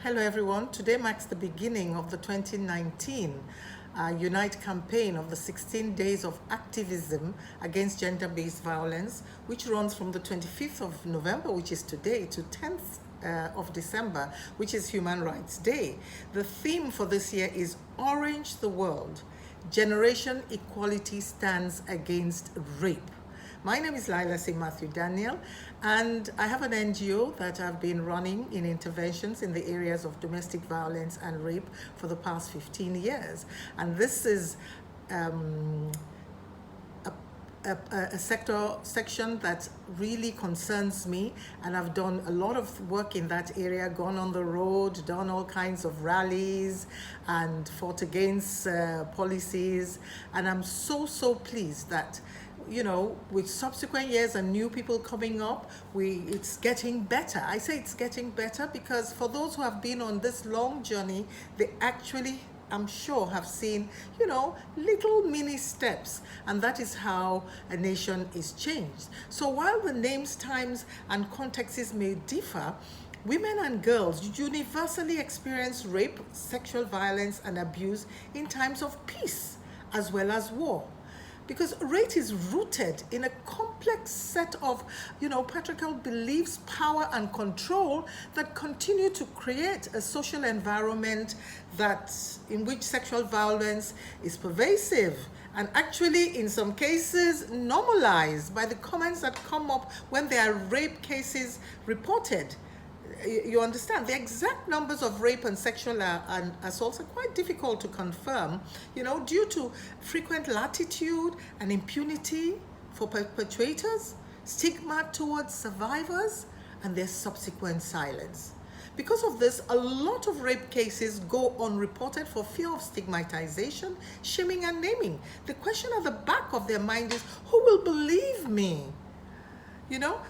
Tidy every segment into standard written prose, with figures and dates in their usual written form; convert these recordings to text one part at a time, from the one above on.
Hello everyone. Today marks the beginning of the 2019 Unite campaign of the 16 days of activism against gender-based violence, which runs from the 25th of November, which is today, to 10th of December, which is Human Rights Day. The theme for this year is Orange the World. Generation Equality Stands Against Rape. My name is Laila Matthew Daniel, and I have an NGO that I've been running in interventions in the areas of domestic violence and rape for the past 15 years. And this is a section that really concerns me, and I've done a lot of work in that area, gone on the road, done all kinds of rallies and fought against policies. And I'm so pleased that, you know, with subsequent years and new people coming up, it's getting better. I say it's getting better because for those who have been on this long journey, they actually, I'm sure, have seen, you know, little mini steps, and that is how a nation is changed. So while the names, times, and contexts may differ, women and girls universally experience rape, sexual violence, and abuse in times of peace as well as war. Because rape is rooted in a complex set of, patriarchal beliefs, power, and control that continue to create a social environment in which sexual violence is pervasive and actually, in some cases, normalized by the comments that come up when there are rape cases reported. You understand, the exact numbers of rape and sexual and assaults are quite difficult to confirm, due to frequent latitude and impunity for perpetrators, stigma towards survivors, and their subsequent silence. Because of this, a lot of rape cases go unreported for fear of stigmatization, shaming, and naming. The question at the back of their mind is, who will believe me?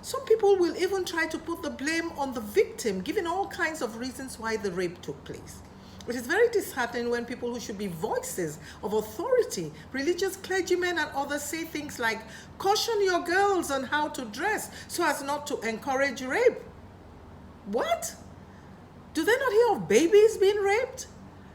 Some people will even try to put the blame on the victim, giving all kinds of reasons why the rape took place. It is very disheartening when people who should be voices of authority, religious clergymen and others, say things like, caution your girls on how to dress so as not to encourage rape. What? Do they not hear of babies being raped?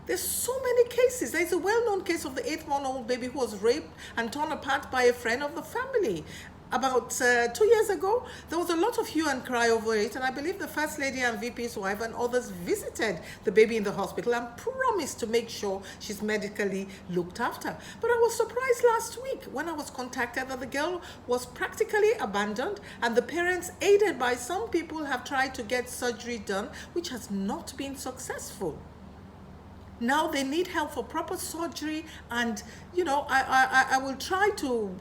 There's so many cases. There's a well-known case of the 8-month-old baby who was raped and torn apart by a friend of the family. About 2 years ago, there was a lot of hue and cry over it, and I believe the First Lady and VP's wife and others visited the baby in the hospital and promised to make sure she's medically looked after. But I was surprised last week when I was contacted that the girl was practically abandoned, and the parents, aided by some people, have tried to get surgery done, which has not been successful. Now they need help for proper surgery, and I will try to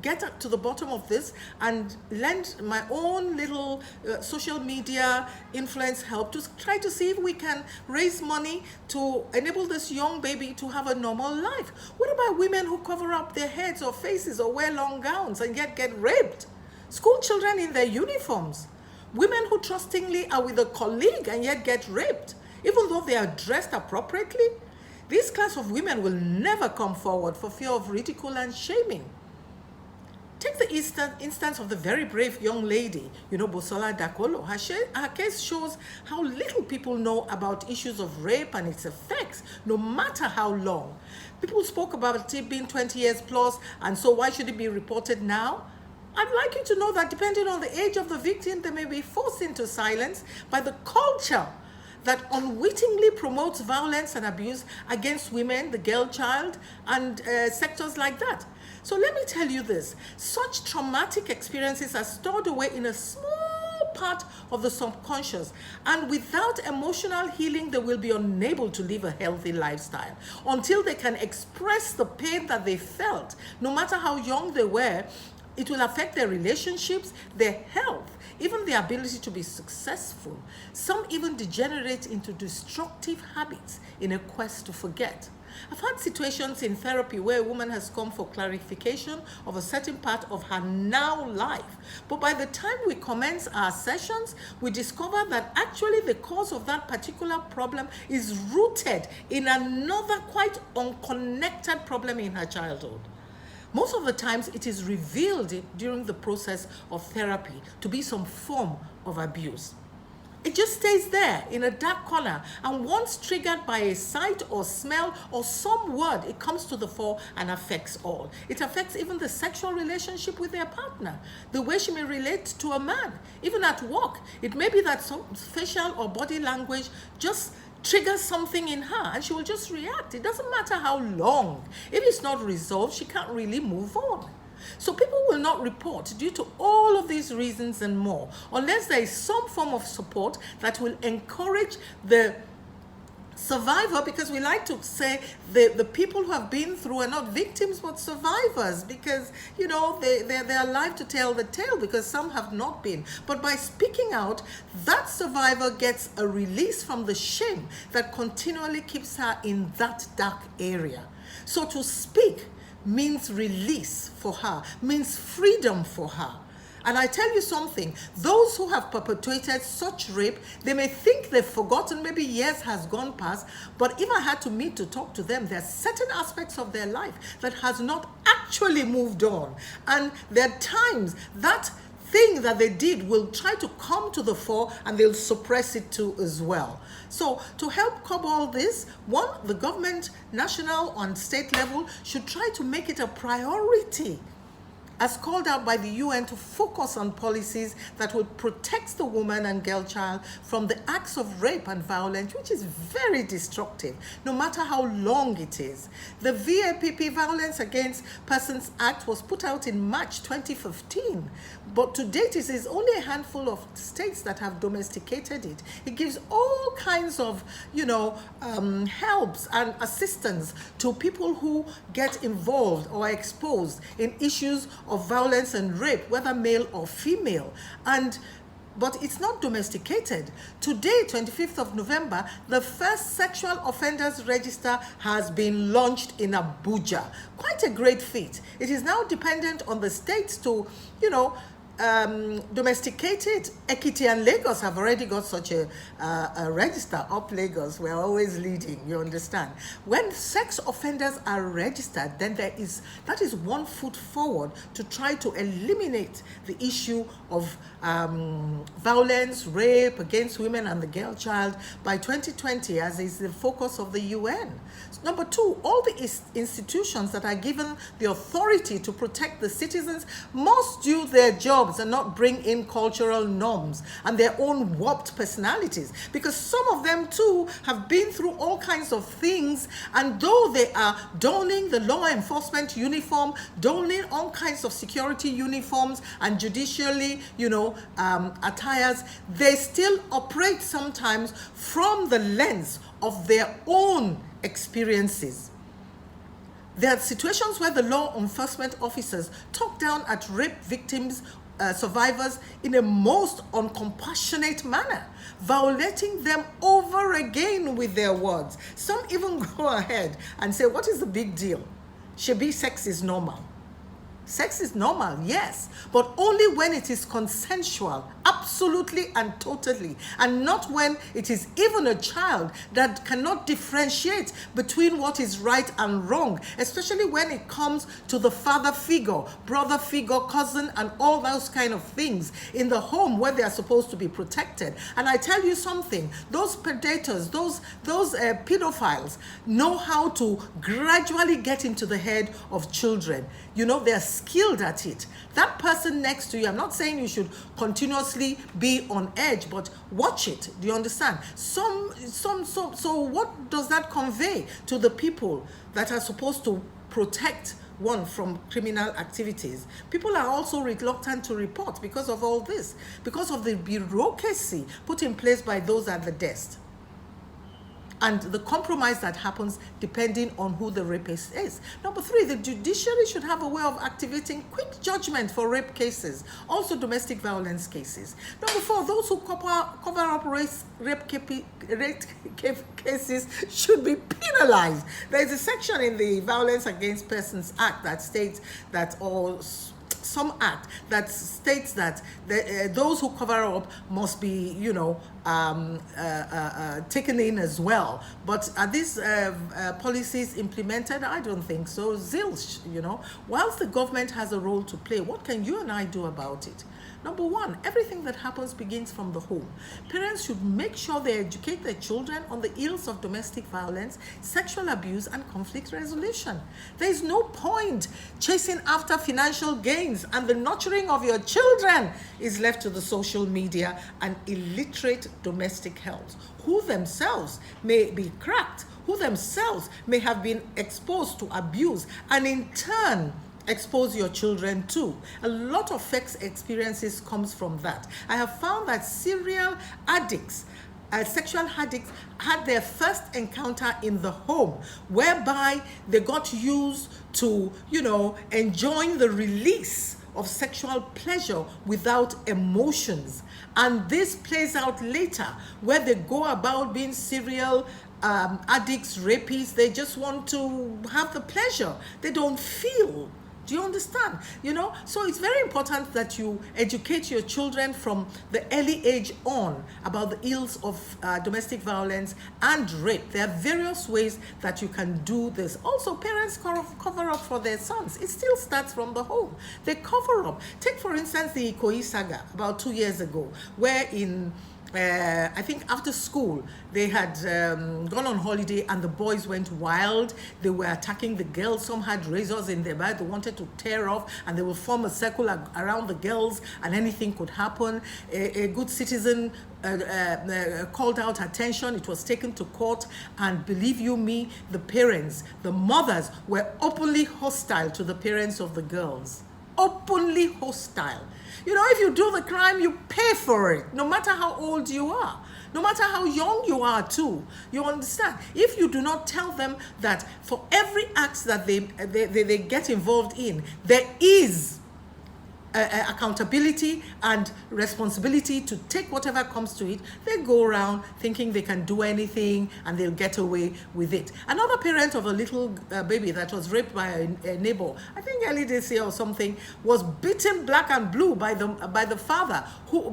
get to the bottom of this and lend my own little social media influence help to try to see if we can raise money to enable this young baby to have a normal life. What about women who cover up their heads or faces or wear long gowns and yet get raped? School children in their uniforms. Women who trustingly are with a colleague and yet get raped, even though they are dressed appropriately. This class of women will never come forward for fear of ridicule and shaming. Take the instance of the very brave young lady, Bosola Dakolo. Her case shows how little people know about issues of rape and its effects, no matter how long. People spoke about it being 20 years plus, and so why should it be reported now? I'd like you to know that depending on the age of the victim, they may be forced into silence by the culture that unwittingly promotes violence and abuse against women, the girl child, and sectors like that. So let me tell you this, such traumatic experiences are stored away in a small part of the subconscious, and without emotional healing, they will be unable to live a healthy lifestyle until they can express the pain that they felt. No matter how young they were, it will affect their relationships, their health, even their ability to be successful. Some even degenerate into destructive habits in a quest to forget. I've had situations in therapy where a woman has come for clarification of a certain part of her now life. But by the time we commence our sessions, we discover that actually the cause of that particular problem is rooted in another quite unconnected problem in her childhood. Most of the times it is revealed during the process of therapy to be some form of abuse. it just stays there in a dark corner. And once triggered by a sight or smell or some word, it comes to the fore and affects all. It affects even the sexual relationship with their partner, the way she may relate to a man, even at work. It may be that some facial or body language just triggers something in her and she will just react. It doesn't matter how long. If it's not resolved, she can't really move on. So people will not report due to all of these reasons and more, unless there is some form of support that will encourage the survivor, because we like to say the people who have been through are not victims but survivors, because you know they're alive to tell the tale, because some have not been. But by speaking out, that survivor gets a release from the shame that continually keeps her in that dark area. So to speak means release for her, means freedom for her. And I tell you something, those who have perpetrated such rape, they may think they've forgotten, maybe years has gone past, but if I had to meet to talk to them, there are certain aspects of their life that has not actually moved on. And there are times that thing that they did will try to come to the fore and they'll suppress it too as well. So to help curb all this, one, the government, national and state level, should try to make it a priority, as called out by the UN, to focus on policies that would protect the woman and girl child from the acts of rape and violence, which is very destructive, no matter how long it is. The VAPP, Violence Against Persons Act, was put out in March 2015, but to date it is only a handful of states that have domesticated it. It gives all kinds of, helps and assistance to people who get involved or exposed in issues of violence and rape, whether male or female. But it's not domesticated. Today, 25th of November, the first sexual offenders register has been launched in Abuja. Quite a great feat. It is now dependent on the states to, domesticate it. Ekiti and Lagos have already got such a register. Up Lagos, we're always leading, you understand. When sex offenders are registered, then that is one foot forward to try to eliminate the issue of violence, rape against women and the girl child by 2020, as is the focus of the UN. Number two, all the institutions that are given the authority to protect the citizens must do their jobs and not bring in cultural norms and their own warped personalities, because some of them too have been through all kinds of things, and though they are donning the law enforcement uniform, donning all kinds of security uniforms and judicially, attires, they still operate sometimes from the lens of their own experiences. There are situations where the law enforcement officers talk down at rape victims, survivors, in a most uncompassionate manner, violating them over again with their words. Some even go ahead and say, what is the big deal? Shebi, sex is normal. Sex is normal, yes, but only when it is consensual, absolutely and totally, and not when it is even a child that cannot differentiate between what is right and wrong, especially when it comes to the father figure, brother figure, cousin, and all those kind of things in the home where they are supposed to be protected. And I tell you something, those predators, those pedophiles know how to gradually get into the head of children. They're skilled at it. That person next to you, I'm not saying you should continuously be on edge, but watch it. Do you understand? So what does that convey to the people that are supposed to protect one from criminal activities? People are also reluctant to report because of all this, because of the bureaucracy put in place by those at the desk, and the compromise that happens depending on who the rapist is. Number three, the judiciary should have a way of activating quick judgment for rape cases, also domestic violence cases. Number four, those who cover up rape cases should be penalized. There is a section in the Violence Against Persons Act that states that some act that states that those who cover up must be, taken in as well. But are these policies implemented? I don't think so. Zilch, whilst the government has a role to play, what can you and I do about it? Number one, everything that happens begins from the home. Parents should make sure they educate their children on the ills of domestic violence, sexual abuse, and conflict resolution. There is no point chasing after financial gains, and the nurturing of your children is left to the social media and illiterate domestic health, who themselves may be cracked, who themselves may have been exposed to abuse, and in turn expose your children to. A lot of sex experiences comes from that. I have found that serial addicts, sexual addicts, had their first encounter in the home, whereby they got used to, enjoying the release of sexual pleasure without emotions. And this plays out later, where they go about being serial addicts, rapists. They just want to have the pleasure. They don't feel. Do you understand? So it's very important that you educate your children from the early age on about the ills of domestic violence and rape. There are various ways that you can do this. Also, parents cover up for their sons. It still starts from the home. They cover up. Take, for instance, the Ikoyi saga about 2 years ago, where I think after school, they had gone on holiday and the boys went wild. They were attacking the girls. Some had razors in their bag. They wanted to tear off, and they would form a circle around the girls, and anything could happen. A good citizen called out attention. It was taken to court, and believe you me, the parents, the mothers, were openly hostile to the parents of the girls. Openly hostile. If you do the crime, you pay for it, no matter how old you are, no matter how young you are too. You understand? If you do not tell them that for every act that they get involved in, there is accountability and responsibility to take whatever comes to it, they go around thinking they can do anything and they'll get away with it. Another parent of a little baby that was raped by a neighbor, I think early this year or something, was beaten black and blue by the father,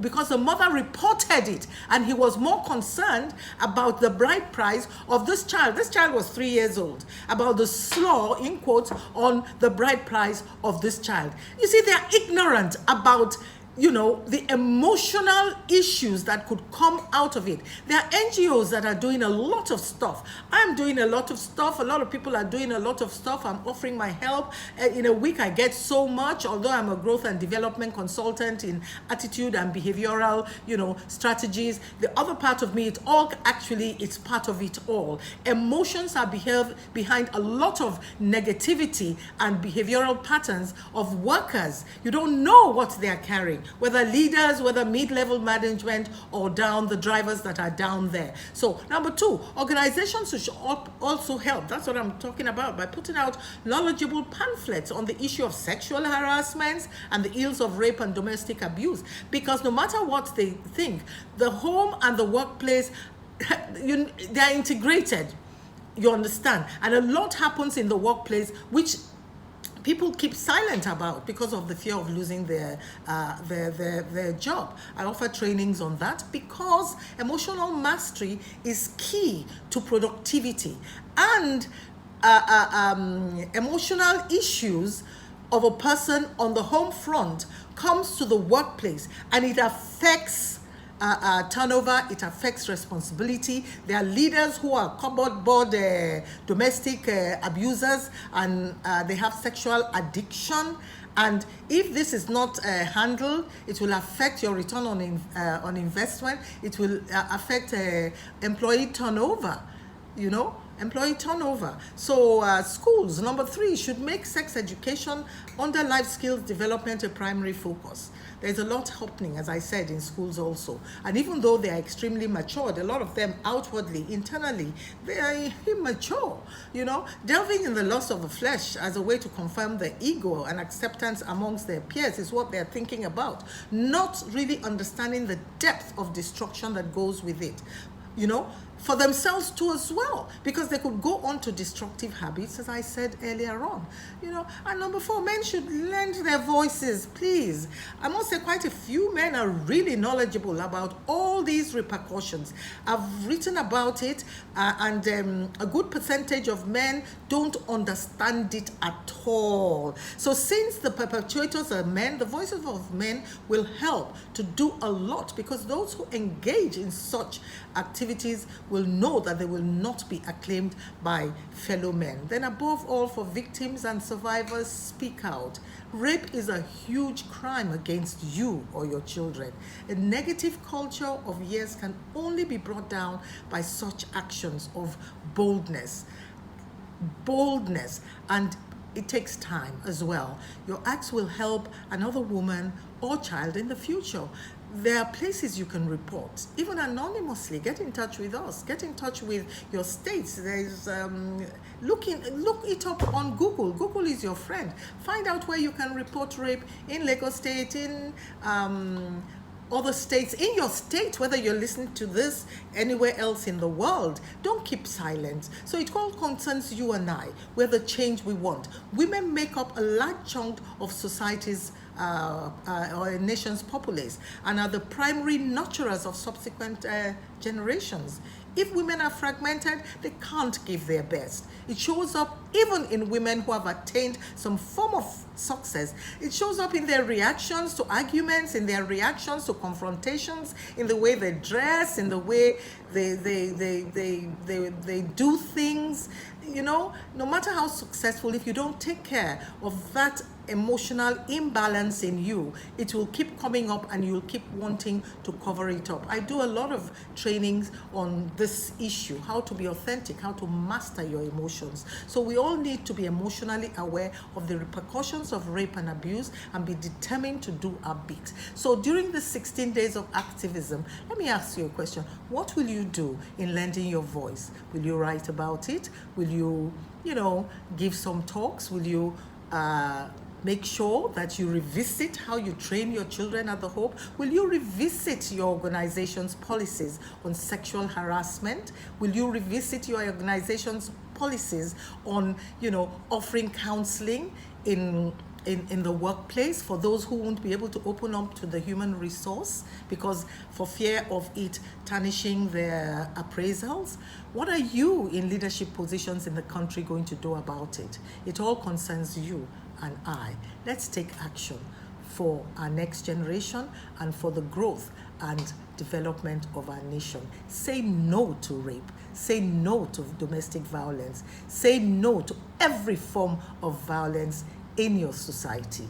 because the mother reported it, and he was more concerned about the bride price of this child. This child was 3 years old, about the slaw, in quotes, on the bride price of this child. You see, they are ignorant about the emotional issues that could come out of it. There are NGOs that are doing a lot of stuff. I'm doing a lot of stuff. A lot of people are doing a lot of stuff. I'm offering my help. In a week, I get so much, although I'm a growth and development consultant in attitude and behavioral, strategies. The other part of me, it's part of it all. Emotions are behind a lot of negativity and behavioral patterns of workers. You don't know what they're carrying, whether leaders, whether mid-level management, or down the drivers that are down there. So number two, organizations should also help. That's what I'm talking about, by putting out knowledgeable pamphlets on the issue of sexual harassment and the ills of rape and domestic abuse. Because no matter what they think, the home and the workplace, they're integrated. You understand? And a lot happens in the workplace which people keep silent about because of the fear of losing their job. I offer trainings on that because emotional mastery is key to productivity, and emotional issues of a person on the home front comes to the workplace, and it affects turnover, it affects responsibility. There are leaders who are cupboard domestic abusers, and they have sexual addiction. And if this is not handled, it will affect your return on investment. It will affect employee turnover, employee turnover. So schools, number three, should make sex education under life skills development a primary focus. There's a lot happening, as I said, in schools also. And even though they are extremely matured, a lot of them outwardly, internally, they are immature. Delving in the lust of the flesh as a way to confirm their ego and acceptance amongst their peers is what they're thinking about, not really understanding the depth of destruction that goes with it. for themselves too as well, because they could go on to destructive habits, as I said earlier on. And number 4, men should lend their voices, please. I must say quite a few men are really knowledgeable about all these repercussions. I've written about it, and a good percentage of men don't understand it at all. So since the perpetrators are men, the voices of men will help to do a lot, because those who engage in such activities will know that they will not be acclaimed by fellow men. Then above all, for victims and survivors, speak out. Rape is a huge crime against you or your children. A negative culture of years can only be brought down by such actions of boldness, and it takes time as well. Your acts will help another woman or child in the future. There are places you can report, even anonymously. Get in touch with us. Get in touch with your states. There's look it up on Google. Google is your friend. Find out where you can report rape in Lagos State, in other states, in your state, whether you're listening to this anywhere else in the world. Don't keep silent. So it all concerns you and I. We're the change we want. Women make up a large chunk of society's or a nation's populace, and are the primary nurturers of subsequent generations. If women are fragmented, they can't give their best. It shows up even in women who have attained some form of success. It shows up in their reactions to arguments, in their reactions to confrontations, in the way they dress, in the way they do things. No matter how successful, if you don't take care of that emotional imbalance in you, it will keep coming up and you'll keep wanting to cover it up. I do a lot of trainings on this issue, how to be authentic, how to master your emotions. So we all need to be emotionally aware of the repercussions of rape and abuse and be determined to do our bit. So during the 16 days of activism, let me ask you a question. What will you do in lending your voice? Will you write about it? Will you, give some talks? Will you make sure that you revisit how you train your children at the Hope? Will you revisit your organization's policies on sexual harassment? Will you revisit your organization's policies on, offering counseling in the workplace for those who won't be able to open up to the human resource because for fear of it tarnishing their appraisals? What are you in leadership positions in the country going to do about it? It all concerns you and I. Let's take action for our next generation and for the growth and development of our nation. Say no to rape. Say no to domestic violence. Say no to every form of violence in your society.